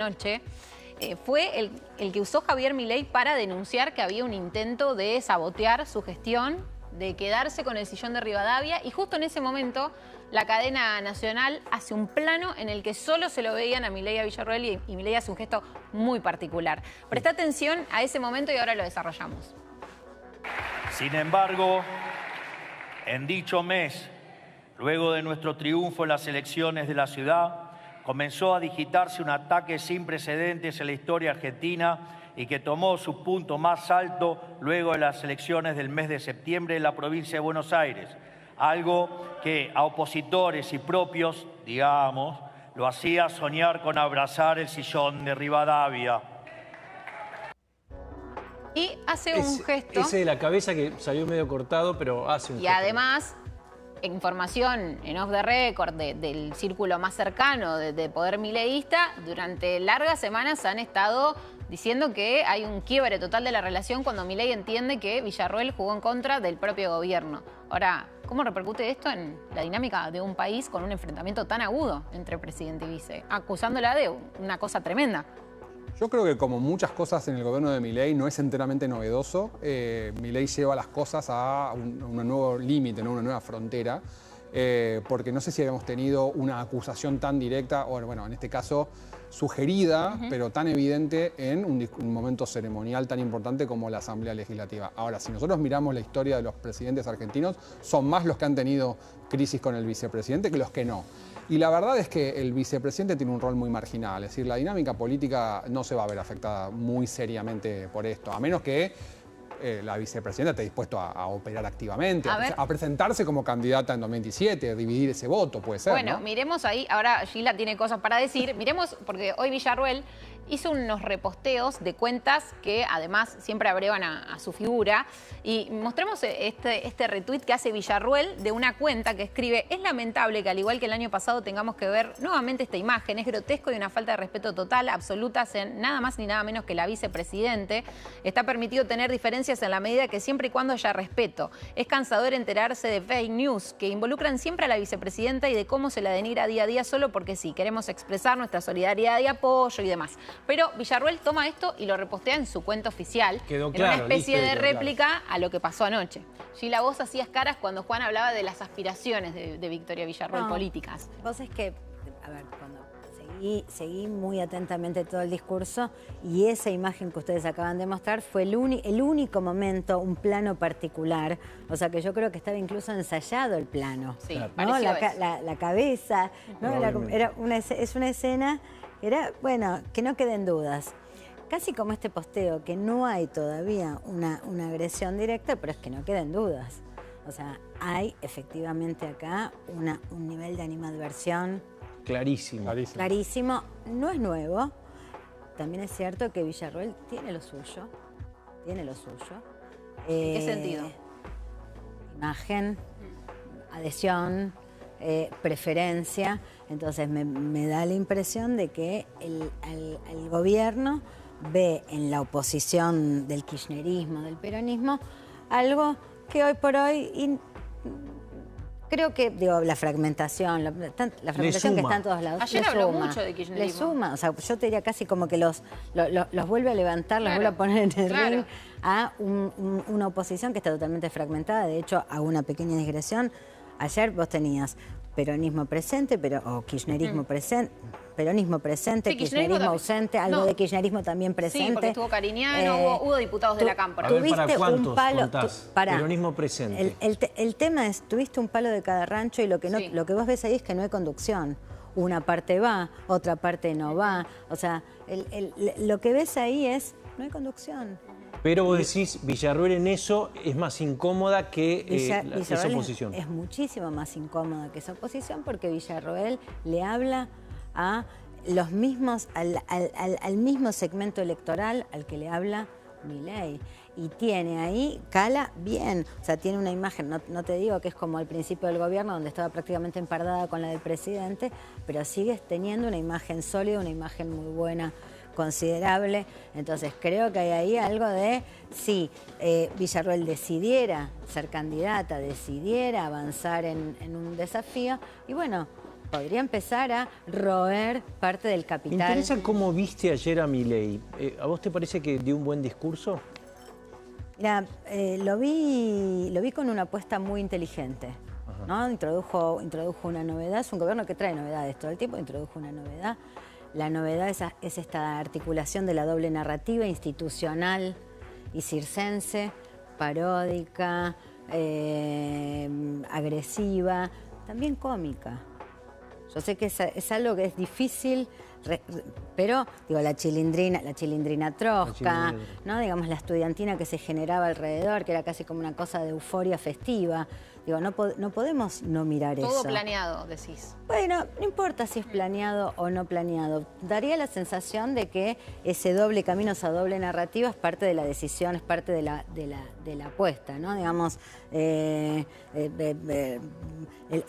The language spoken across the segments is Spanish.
Noche, fue el que usó Javier Milei para denunciar que había un intento de sabotear su gestión, de quedarse con el sillón de Rivadavia, y justo en ese momento la cadena nacional hace un plano en el que solo se lo veían a Milei y a Villarroel, y Milei hace un gesto muy particular. Presta atención a ese momento y ahora lo desarrollamos. Sin embargo, en dicho mes, luego de nuestro triunfo en las elecciones de la ciudad, comenzó a digitarse un ataque sin precedentes en la historia argentina y que tomó su punto más alto luego de las elecciones del mes de septiembre en la provincia de Buenos Aires. Algo que a opositores y propios, digamos, lo hacía soñar con abrazar el sillón de Rivadavia. Y hace un gesto. Ese de la cabeza que salió medio cortado, pero hace un gesto. Y además, información en off the record del círculo más cercano de poder mileísta, durante largas semanas han estado diciendo que hay un quiebre total de la relación cuando Milei entiende que Villarroel jugó en contra del propio gobierno. Ahora, ¿cómo repercute esto en la dinámica de un país con un enfrentamiento tan agudo entre presidente y vice? Acusándola de una cosa tremenda. Yo creo que como muchas cosas en el gobierno de Milei no es enteramente novedoso. Milei lleva las cosas a un nuevo límite, ¿no? Una nueva frontera, porque no sé si habíamos tenido una acusación tan directa, o bueno, en este caso sugerida, pero tan evidente en un momento ceremonial tan importante como la Asamblea Legislativa. Ahora, si nosotros miramos la historia de los presidentes argentinos, son más los que han tenido crisis con el vicepresidente que los que no. Y la verdad es que el vicepresidente tiene un rol muy marginal, es decir, la dinámica política no se va a ver afectada muy seriamente por esto, a menos que la vicepresidenta esté dispuesta a operar activamente, a presentarse como candidata en 2027, dividir ese voto, puede ser, Bueno, ¿no? miremos ahí, ahora Gila tiene cosas para decir, miremos, porque hoy Villarroel hizo unos reposteos de cuentas que además siempre abrevan a su figura, y mostremos este retweet que hace Villarroel de una cuenta que escribe: es lamentable que al igual que el año pasado tengamos que ver nuevamente esta imagen, es grotesco y una falta de respeto total, absoluta, en nada más ni nada menos que la vicepresidente. Está permitido tener diferencias en la medida que siempre y cuando haya respeto. Es cansador enterarse de fake news que involucran siempre a la vicepresidenta y de cómo se la denigra día a día solo porque sí, queremos expresar nuestra solidaridad y apoyo y demás. Pero Villarroel toma esto y lo repostea en su cuenta oficial, Quedó claro, en una especie listo, de quedó réplica a lo que pasó anoche. Gila, vos hacías caras cuando Juan hablaba de las aspiraciones de Victoria Villarroel políticas. Vos es que, a ver, cuando seguí muy atentamente todo el discurso, y esa imagen que ustedes acaban de mostrar fue el único momento, un plano particular, o sea que yo creo que estaba incluso ensayado el plano. Sí, ¿no? La cabeza, ¿no? Es una escena, bueno, que no queden dudas. Casi como este posteo, que no hay todavía una agresión directa, pero es que no queden dudas. O sea, hay efectivamente acá un nivel de animadversión Clarísimo. clarísimo. No es nuevo. También es cierto que Villarroel tiene lo suyo. Tiene lo suyo. ¿En qué sentido? Imagen, adhesión, preferencia. Entonces me da la impresión de que el gobierno ve en la oposición del kirchnerismo, del peronismo, algo que hoy por hoy... Creo que, digo, la fragmentación que está en todos lados. Ayer habló mucho de kirchnerismo. Le suma, o sea, yo te diría casi como que los vuelve a levantar, los vuelve a poner en el ring a una oposición que está totalmente fragmentada. De hecho, hago una pequeña digresión. Ayer vos tenías peronismo presente, o kirchnerismo presente, peronismo presente, Sí, kirchnerismo ausente, algo de kirchnerismo también presente. Sí, porque estuvo Cariñano, hubo diputados de la Cámpora. A ver, ¿para cuántos un palo, contás? Peronismo presente. El tema es, tuviste un palo de cada rancho y lo que vos ves ahí es que no hay conducción. Una parte va, otra parte no va. O sea, lo que ves ahí es, no hay conducción. Pero vos decís, Villarroel en eso es más incómoda que esa oposición. Es muchísimo más incómoda que esa oposición, porque Villarroel le habla a los mismos, al mismo segmento electoral al que le habla Milei. Y tiene ahí, cala bien, o sea, tiene una imagen, no te digo que es como al principio del gobierno, donde estaba prácticamente empardada con la del presidente, pero sigue teniendo una imagen sólida, una imagen muy buena, considerable. Entonces creo que hay ahí algo de, si Villarroel decidiera ser candidata, decidiera avanzar en un desafío, y bueno, podría empezar a roer parte del capital. Me interesa cómo viste ayer a Milei. ¿A vos te parece que dio un buen discurso? Mira, lo vi con una apuesta muy inteligente, ¿no? Introdujo una novedad. Es un gobierno que trae novedades todo el tiempo, introdujo una novedad. La novedad es esta articulación de la doble narrativa institucional y circense, paródica, agresiva, también cómica. Yo sé que es algo que es difícil, pero digo, la chilindrina trosca, ¿no? Digamos, la estudiantina que se generaba alrededor, que era casi como una cosa de euforia festiva. Digo, no podemos no mirar eso. Todo planeado, decís. Bueno, no importa si es planeado o no planeado. Daría la sensación de que ese doble camino, esa doble narrativa es parte de la decisión, es parte de la apuesta, ¿no? Digamos, el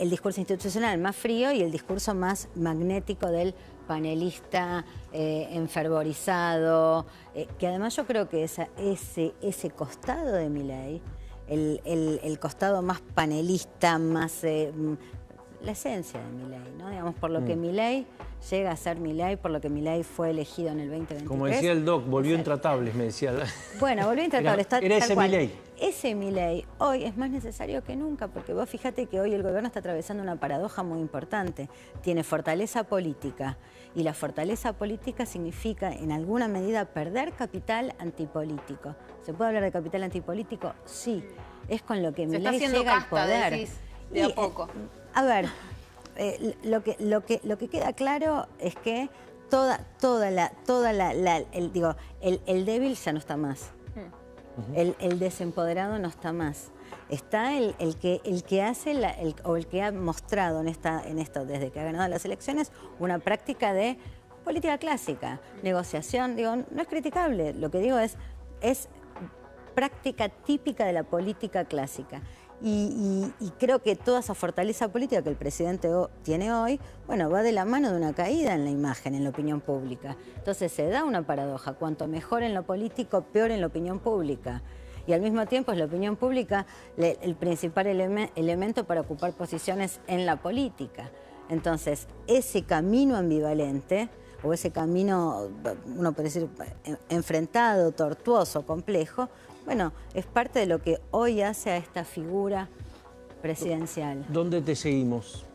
discurso institucional más frío y el discurso más magnético del panelista enfervorizado, que además yo creo que ese costado de Milei, el costado más panelista, más la esencia de Milei, ¿no? Digamos, por lo que Milei llega a ser Milei, por lo que Milei fue elegido en el 2023. Como decía el doc, volvió intratables, me decía. Bueno, volvió intratable. Era ese Milei. Ese Milei hoy es más necesario que nunca, porque vos fíjate que hoy el gobierno está atravesando una paradoja muy importante. Tiene fortaleza política, y la fortaleza política significa, en alguna medida, perder capital antipolítico. ¿Se puede hablar de capital antipolítico? Sí. Es con lo que Milei llega al poder. Decís, de a poco. A ver, lo que queda claro es que el débil ya no está más. El desempoderado no está más. Está el que hace el que ha mostrado en esto desde que ha ganado las elecciones una práctica de política clásica, negociación. Digo, no es criticable. Lo que digo es práctica típica de la política clásica. Y creo que toda esa fortaleza política que el presidente tiene hoy, bueno, va de la mano de una caída en la imagen, en la opinión pública. Entonces se da una paradoja, cuanto mejor en lo político, peor en la opinión pública. Y al mismo tiempo es la opinión pública el principal elemento para ocupar posiciones en la política. Entonces, ese camino ambivalente, o ese camino, uno puede decir, enfrentado, tortuoso, complejo, bueno, es parte de lo que hoy hace a esta figura presidencial. ¿Dónde te seguimos?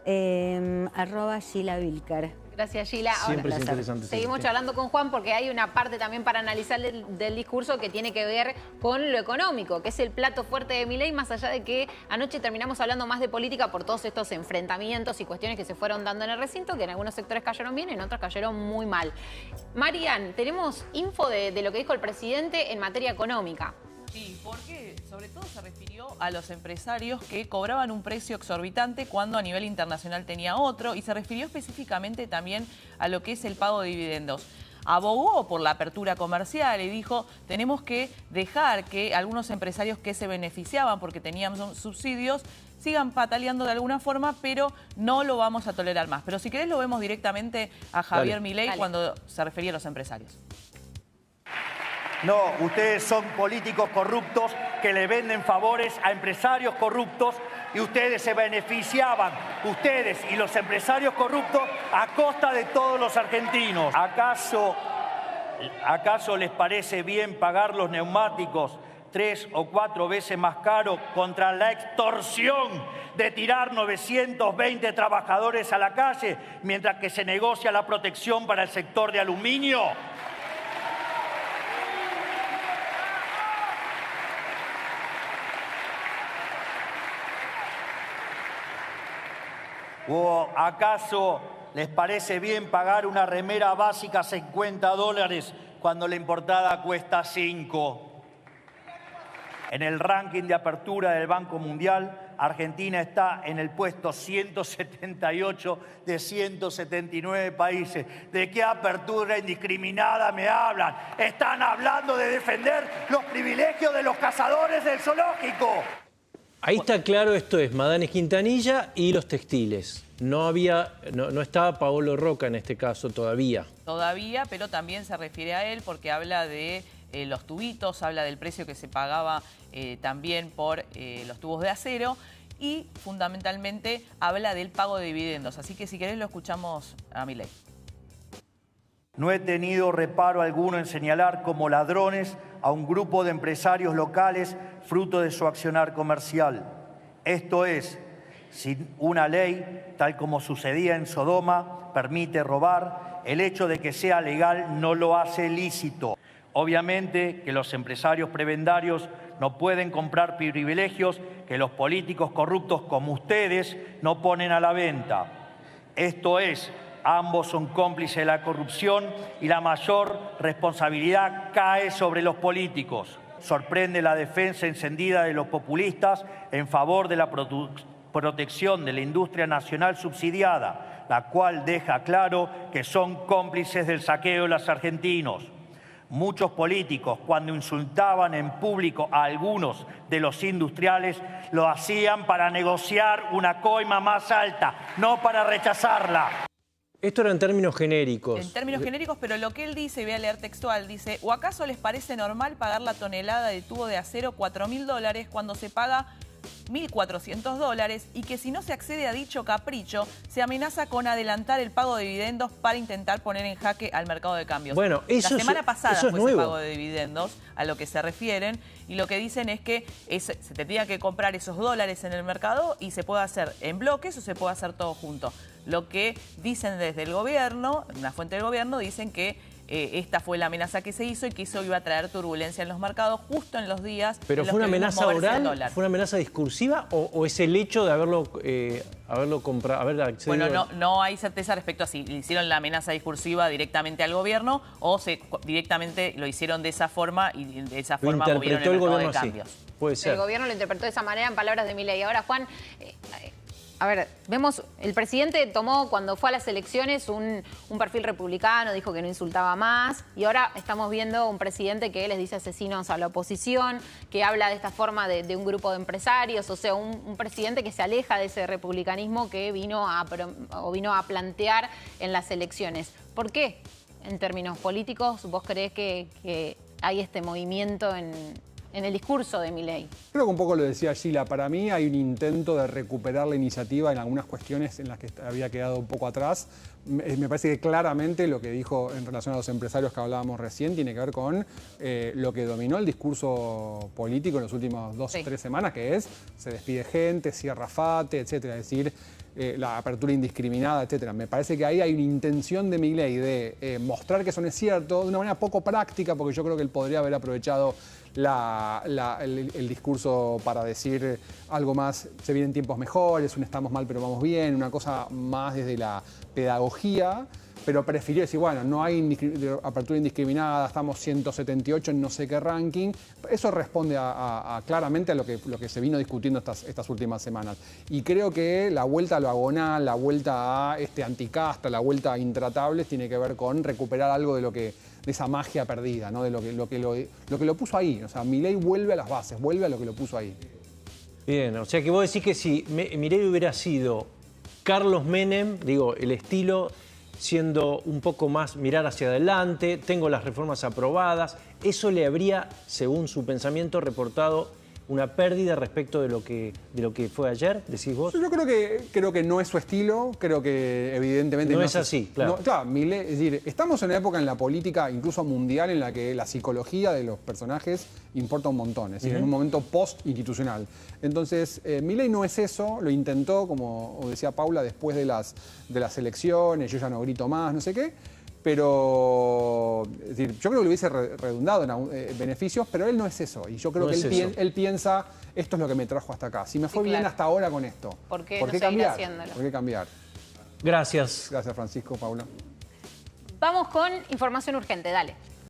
@GilaVilcar. Gracias, Gila. Siempre es interesante. Seguimos charlando con Juan porque hay una parte también para analizar del discurso que tiene que ver con lo económico, que es el plato fuerte de Milei, más allá de que anoche terminamos hablando más de política por todos estos enfrentamientos y cuestiones que se fueron dando en el recinto, que en algunos sectores cayeron bien, en otros cayeron muy mal. Marian, tenemos info de lo que dijo el presidente en materia económica. Sí, porque sobre todo se refirió a los empresarios que cobraban un precio exorbitante cuando a nivel internacional tenía otro, y se refirió específicamente también a lo que es el pago de dividendos. Abogó por la apertura comercial y dijo, tenemos que dejar que algunos empresarios que se beneficiaban porque tenían subsidios sigan pataleando de alguna forma, pero no lo vamos a tolerar más. Pero si querés lo vemos directamente a Javier Milei cuando se refería a los empresarios. No, ustedes son políticos corruptos que le venden favores a empresarios corruptos y ustedes se beneficiaban, ustedes y los empresarios corruptos, a costa de todos los argentinos. ¿Acaso les parece bien pagar los neumáticos 3 o 4 veces más caro contra la extorsión de tirar 920 trabajadores a la calle mientras que se negocia la protección para el sector de aluminio? ¿O acaso les parece bien pagar una remera básica $50 cuando la importada cuesta 5? En el ranking de apertura del Banco Mundial, Argentina está en el puesto 178 de 179 países. ¿De qué apertura indiscriminada me hablan? Están hablando de defender los privilegios de los cazadores del zoológico. Ahí está claro, esto es Madanes Quintanilla y los textiles. No estaba Paolo Roca en este caso todavía. Todavía, pero también se refiere a él porque habla de los tubitos, habla del precio que se pagaba también por los tubos de acero. y fundamentalmente habla del pago de dividendos. Así que si querés lo escuchamos a Milei. No he tenido reparo alguno en señalar como ladrones a un grupo de empresarios locales fruto de su accionar comercial. Esto es, si una ley, tal como sucedía en Sodoma, permite robar, el hecho de que sea legal no lo hace lícito. Obviamente que los empresarios prebendarios no pueden comprar privilegios que los políticos corruptos como ustedes no ponen a la venta. Esto es, ambos son cómplices de la corrupción y la mayor responsabilidad cae sobre los políticos. Sorprende la defensa encendida de los populistas en favor de la protección de la industria nacional subsidiada, la cual deja claro que son cómplices del saqueo de los argentinos. Muchos políticos, cuando insultaban en público a algunos de los industriales, lo hacían para negociar una coima más alta, no para rechazarla. Esto era en términos genéricos. En términos genéricos, pero lo que él dice, y voy a leer textual, dice: ¿o acaso les parece normal pagar la tonelada de tubo de acero $4.000 cuando se paga $1.400 y que si no se accede a dicho capricho, se amenaza con adelantar el pago de dividendos para intentar poner en jaque al mercado de cambios? Bueno, eso la semana pasada eso es fue nuevo. ese pago de dividendos a lo que se refieren, y lo que dicen es que se tendría que comprar esos dólares en el mercado y se puede hacer en bloques o se puede hacer todo junto. Lo que dicen desde el gobierno, una fuente del gobierno, dicen que esta fue la amenaza que se hizo y que eso iba a traer turbulencia en los mercados justo en los días. ¿Pero fue una amenaza oral? ¿Fue una amenaza discursiva o es el hecho de haberlo comprado, haber accedido? Bueno, no hay certeza respecto a si le hicieron la amenaza discursiva directamente al gobierno o directamente lo hicieron de esa forma y de esa forma movieron el mercado de cambios. Puede ser. El gobierno lo interpretó de esa manera, en palabras de Milei. Ahora, Juan, a ver, vemos, el presidente tomó cuando fue a las elecciones un perfil republicano, dijo que no insultaba más, y ahora estamos viendo un presidente que les dice asesinos a la oposición, que habla de esta forma de un grupo de empresarios, o sea, un presidente que se aleja de ese republicanismo que vino a plantear en las elecciones. ¿Por qué, en términos políticos, vos creés que hay este movimiento en el discurso de Milei? Creo que un poco lo decía Sheila. Para mí hay un intento de recuperar la iniciativa en algunas cuestiones en las que había quedado un poco atrás. Me parece que claramente lo que dijo en relación a los empresarios que hablábamos recién tiene que ver con lo que dominó el discurso político en los últimos 2 o 3 semanas, que es se despide gente, cierra FATE, etcétera. Es decir, la apertura indiscriminada, etcétera. Me parece que ahí hay una intención de Milei de mostrar que eso no es cierto de una manera poco práctica, porque yo creo que él podría haber aprovechado el discurso para decir algo más, se vienen tiempos mejores, un estamos mal pero vamos bien, una cosa más desde la pedagogía, pero prefirió decir, bueno, no hay apertura indiscriminada, estamos 178 en no sé qué ranking. Eso responde claramente a lo que se vino discutiendo estas últimas semanas. Y creo que la vuelta a lo agonal, la vuelta a anticasta, la vuelta a intratables, tiene que ver con recuperar algo de esa magia perdida, ¿no? De lo que lo puso ahí. O sea, Milei vuelve a las bases, vuelve a lo que lo puso ahí. Bien, o sea que vos decís que si Milei hubiera sido Carlos Menem, digo, el estilo siendo un poco más mirar hacia adelante, tengo las reformas aprobadas, eso le habría, según su pensamiento, reportado una pérdida respecto de lo que fue ayer, decís vos. Yo creo que no es su estilo, creo que evidentemente no es así, claro. Claro, Milei, es decir, estamos en una época en la política, incluso mundial, en la que la psicología de los personajes importa un montón, es decir, en un momento post-institucional. Entonces, Milei no es eso, lo intentó, como decía Paula, después de las elecciones, yo ya no grito más, no sé qué. Pero es decir, yo creo que le hubiese redundado en beneficios, pero él no es eso. Y yo creo que él piensa, esto es lo que me trajo hasta acá. Si me fue bien hasta ahora con esto, ¿por qué cambiar? Haciéndolo? ¿Por qué cambiar? Gracias. Gracias, Francisco, Paula. Vamos con información urgente, dale.